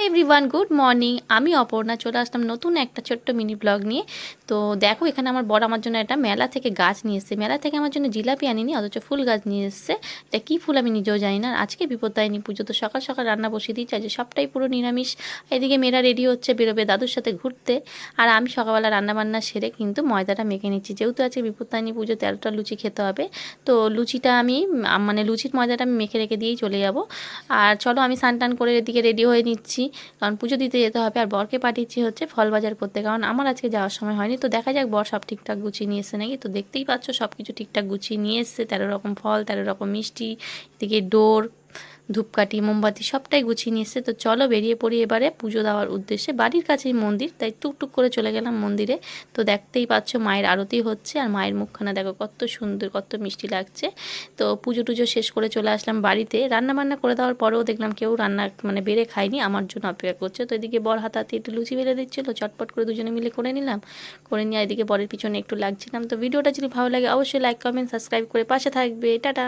Everyone good morning. আমি অপর্ণা চলে আসলাম নতুন একটা ছোট্ট মিনি ব্লগ নিয়ে। তো দেখো এখানে আমার বর আমার জন্য একটা মেলা থেকে গাছ নিয়ে এসেছে। মেলা থেকে আমার জন্য জিলাপি আনিনি, অথচ ফুল গাছ নিয়ে এসেছে। এটা কী ফুল আমি নিজেও জানি না। আজকে বিপত্তারিণী পুজো, তো সকাল সকাল রান্না বসিয়ে দিয়েছি। আজ সবটাই পুরো নিরামিষ। এদিকে মেয়েরা রেডি হচ্ছে, বেরোবে দাদুর সাথে ঘুরতে। আর আমি সকালবেলা রান্নাবান্না সেরে কিন্তু ময়দাটা মেখে নিচ্ছি, যেহেতু আজকে বিপত্তারিণী পুজো, 13টা লুচি খেতে হবে। তো লুচিটা আমি মানে লুচির ময়দাটা আমি মেখে রেখে দিয়েই চলে যাব। আর চলো আমি স্নান টান করে এদিকে রেডি হয়ে নিচ্ছি, কারণ পুজো দিতে যেতে হবে। আর বরকে পাঠিয়েছি হচ্ছে ফল বাজার করতে, কারণ আমার আজকে যাওয়ার সময় হয়নি। তো দেখা যাক বর সব ঠিকঠাক গুছিয়ে নিয়ে এসছে নাকি। তো দেখতেই পাচ্ছ সব কিছু ঠিকঠাক গুছিয়ে নিয়ে এসছে। 13 রকম ফল, 13 রকম মিষ্টি, এদিকে ডোর, ধূপকাঠি, মোমবাতি সবটাই গুছিয়ে নিয়ে এসছে। তো চলো বেরিয়ে পড়ি এবারে পুজো দেওয়ার উদ্দেশ্যে। বাড়ির কাছেই মন্দির, তাই টুকটুক করে চলে গেলাম মন্দিরে। তো দেখতেই পাচ্ছ মায়ের আরতি হচ্ছে, আর মায়ের মুখখানা দেখো কত সুন্দর, কত মিষ্টি লাগছে। তো পুজো টুজো শেষ করে চলে আসলাম বাড়িতে। রান্না বান্না করে দেওয়ার পরেও দেখলাম কেউ রান্না মানে বেড়ে খায়নি, আমার জন্য অপেক্ষা করছে। তো এদিকে বর হাতাতে একটু লুচি বেড়ে দিচ্ছিলো, চটপট করে দুজনে মিলে করে নিলাম। করে নিয়ে এদিকে বরের পিছনে একটু লাগছিলাম। তো ভিডিওটা যদি ভালো লাগে অবশ্যই লাইক, কমেন্ট, সাবস্ক্রাইব করে পাশে থাকবে। টাটা।